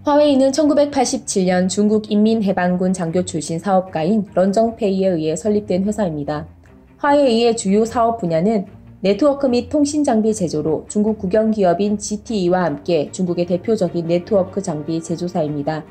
화웨이는 1987년 중국 인민해방군 장교 출신 사업가인 런정페이에 의해 설립된 회사입니다. 화웨이의 주요 사업 분야는 네트워크 및 통신 장비 제조로 중국 국영기업인 GTE와 함께 중국의 대표적인 네트워크 장비 제조사입니다.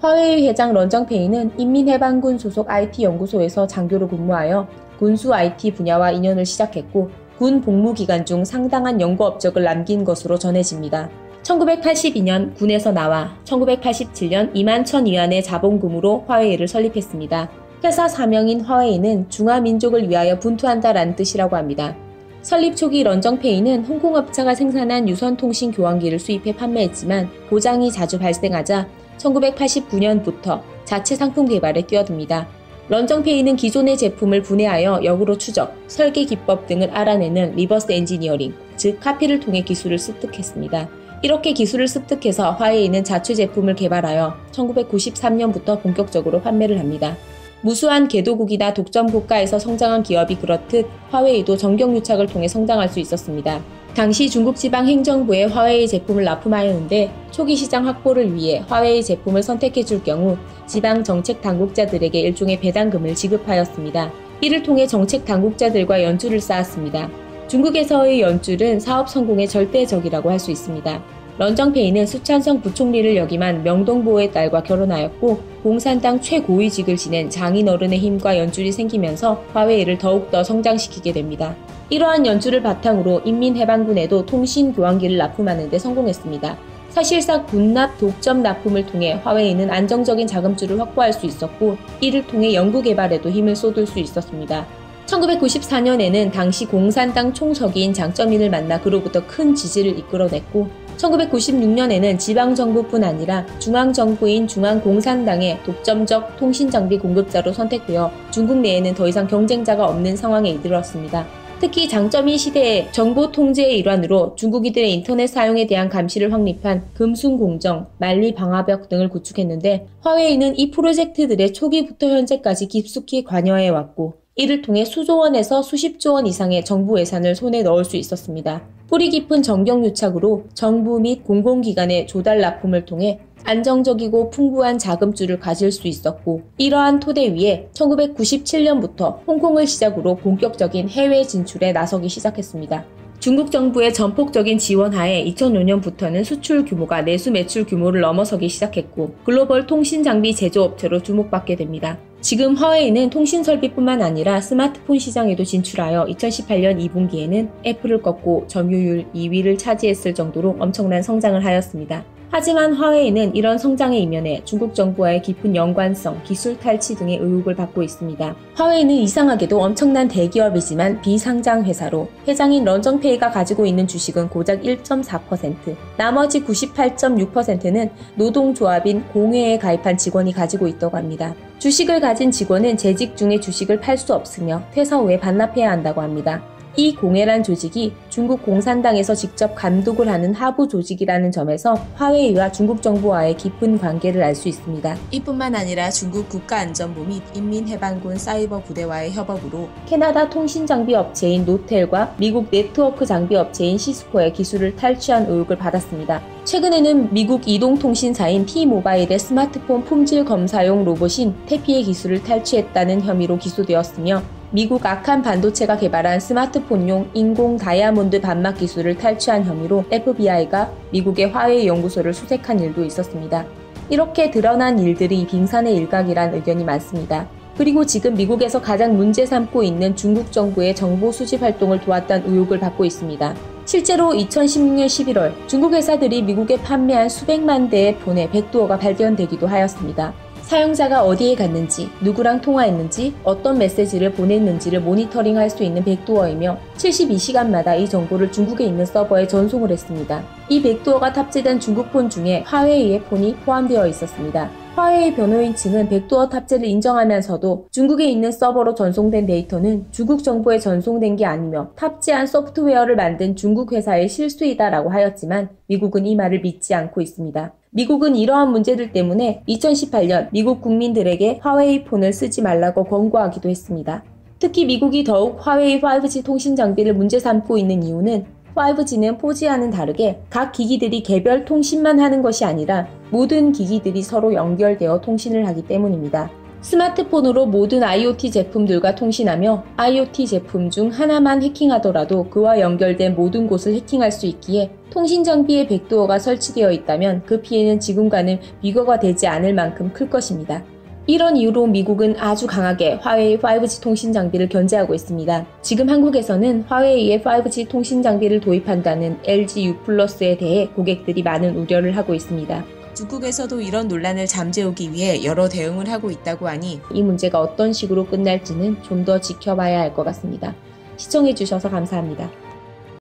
화웨이 회장 런정페이는 인민해방군 소속 IT 연구소에서 장교로 근무하여 군수 IT 분야와 인연을 시작했고 군 복무 기간 중 상당한 연구 업적을 남긴 것으로 전해집니다. 1982년 군에서 나와 1987년 21,000위안의 자본금으로 화웨이를 설립했습니다. 회사 사명인 화웨이는 중화민족을 위하여 분투한다라는 뜻이라고 합니다. 설립 초기 런정페이는 홍콩업체가 생산한 유선통신 교환기를 수입해 판매했지만 고장이 자주 발생하자 1989년부터 자체 상품 개발에 뛰어듭니다. 런정페이는 기존의 제품을 분해하여 역으로 추적, 설계 기법 등을 알아내는 리버스 엔지니어링, 즉 카피를 통해 기술을 습득했습니다. 이렇게 기술을 습득해서 화웨이는 자체 제품을 개발하여 1993년부터 본격적으로 판매를 합니다. 무수한 개도국이나 독점 국가에서 성장한 기업이 그렇듯 화웨이도 정경유착을 통해 성장할 수 있었습니다. 당시 중국 지방 행정부에 화웨이 제품을 납품하였는데 초기 시장 확보를 위해 화웨이 제품을 선택해줄 경우 지방 정책 당국자들에게 일종의 배당금을 지급하였습니다. 이를 통해 정책 당국자들과 연줄을 쌓았습니다. 중국에서의 연줄은 사업 성공의 절대적이라고 할 수 있습니다. 런정페이는 수찬성 부총리를 역임한 명동보의 딸과 결혼하였고 공산당 최고위직을 지낸 장인어른의 힘과 연줄이 생기면서 화웨이를 더욱더 성장시키게 됩니다. 이러한 연줄을 바탕으로 인민해방군에도 통신 교환기를 납품하는 데 성공했습니다. 사실상 군납 독점 납품을 통해 화웨이는 안정적인 자금줄을 확보할 수 있었고 이를 통해 연구개발에도 힘을 쏟을 수 있었습니다. 1994년에는 당시 공산당 총서기인 장쩌민을 만나 그로부터 큰 지지를 이끌어냈고 1996년에는 지방정부뿐 아니라 중앙정부인 중앙공산당의 독점적 통신장비 공급자로 선택되어 중국 내에는 더 이상 경쟁자가 없는 상황에 이르렀습니다. 특히 장쩌민 시대의 정보 통제의 일환으로 중국인들의 인터넷 사용에 대한 감시를 확립한 금순공정, 만리방화벽 등을 구축했는데 화웨이는 이 프로젝트들의 초기부터 현재까지 깊숙이 관여해왔고 이를 통해 수조 원에서 수십조 원 이상의 정부 예산을 손에 넣을 수 있었습니다. 뿌리 깊은 정경유착으로 정부 및 공공기관의 조달 납품을 통해 안정적이고 풍부한 자금줄을 가질 수 있었고 이러한 토대 위에 1997년부터 홍콩을 시작으로 본격적인 해외 진출에 나서기 시작했습니다. 중국 정부의 전폭적인 지원하에 2005년부터는 수출 규모가 내수 매출 규모를 넘어서기 시작했고 글로벌 통신장비 제조업체로 주목받게 됩니다. 지금 화웨이는 통신설비뿐만 아니라 스마트폰 시장에도 진출하여 2018년 2분기에는 애플을 꺾고 점유율 2위를 차지했을 정도로 엄청난 성장을 하였습니다. 하지만 화웨이는 이런 성장의 이면에 중국 정부와의 깊은 연관성, 기술 탈취 등의 의혹을 받고 있습니다. 화웨이는 이상하게도 엄청난 대기업이지만 비상장 회사로 회장인 런정페이가 가지고 있는 주식은 고작 1.4%, 나머지 98.6%는 노동조합인 공회에 가입한 직원이 가지고 있다고 합니다. 주식을 가진 직원은 재직 중에 주식을 팔 수 없으며 퇴사 후에 반납해야 한다고 합니다. 이 공회란 조직이 중국 공산당에서 직접 감독을 하는 하부 조직이라는 점에서 화웨이와 중국 정부와의 깊은 관계를 알 수 있습니다. 이뿐만 아니라 중국 국가안전부 및 인민해방군 사이버 부대와의 협업으로 캐나다 통신장비 업체인 노텔과 미국 네트워크 장비 업체인 시스코의 기술을 탈취한 의혹을 받았습니다. 최근에는 미국 이동통신사인 T-모바일의 스마트폰 품질 검사용 로봇인 태피의 기술을 탈취했다는 혐의로 기소되었으며 미국 아칸 반도체가 개발한 스마트폰용 인공 다이아몬드 반막 기술을 탈취한 혐의로 FBI가 미국의 화웨이 연구소를 수색한 일도 있었습니다. 이렇게 드러난 일들이 빙산의 일각이란 의견이 많습니다. 그리고 지금 미국에서 가장 문제 삼고 있는 중국 정부의 정보 수집 활동을 도왔다는 의혹을 받고 있습니다. 실제로 2016년 11월 중국 회사들이 미국에 판매한 수백만 대의 폰에 백도어가 발견되기도 하였습니다. 사용자가 어디에 갔는지, 누구랑 통화했는지, 어떤 메시지를 보냈는지를 모니터링할 수 있는 백도어이며 72시간마다 이 정보를 중국에 있는 서버에 전송을 했습니다. 이 백도어가 탑재된 중국 폰 중에 화웨이의 폰이 포함되어 있었습니다. 화웨이 변호인 측은 백도어 탑재를 인정하면서도 중국에 있는 서버로 전송된 데이터는 중국 정부에 전송된 게 아니며 탑재한 소프트웨어를 만든 중국 회사의 실수이다라고 하였지만 미국은 이 말을 믿지 않고 있습니다. 미국은 이러한 문제들 때문에 2018년 미국 국민들에게 화웨이 폰을 쓰지 말라고 권고하기도 했습니다. 특히 미국이 더욱 화웨이 5G 통신 장비를 문제 삼고 있는 이유는 5G는 4G와는 다르게 각 기기들이 개별 통신만 하는 것이 아니라 모든 기기들이 서로 연결되어 통신을 하기 때문입니다. 스마트폰으로 모든 IoT 제품들과 통신하며 IoT 제품 중 하나만 해킹하더라도 그와 연결된 모든 곳을 해킹할 수 있기에 통신 장비에 백도어가 설치되어 있다면 그 피해는 지금과는 비교가 되지 않을 만큼 클 것입니다. 이런 이유로 미국은 아주 강하게 화웨이 5G 통신 장비를 견제하고 있습니다. 지금 한국에서는 화웨이의 5G 통신 장비를 도입한다는 LG U+에 대해 고객들이 많은 우려를 하고 있습니다. 중국에서도 이런 논란을 잠재우기 위해 여러 대응을 하고 있다고 하니 이 문제가 어떤 식으로 끝날지는 좀 더 지켜봐야 할 것 같습니다. 시청해주셔서 감사합니다.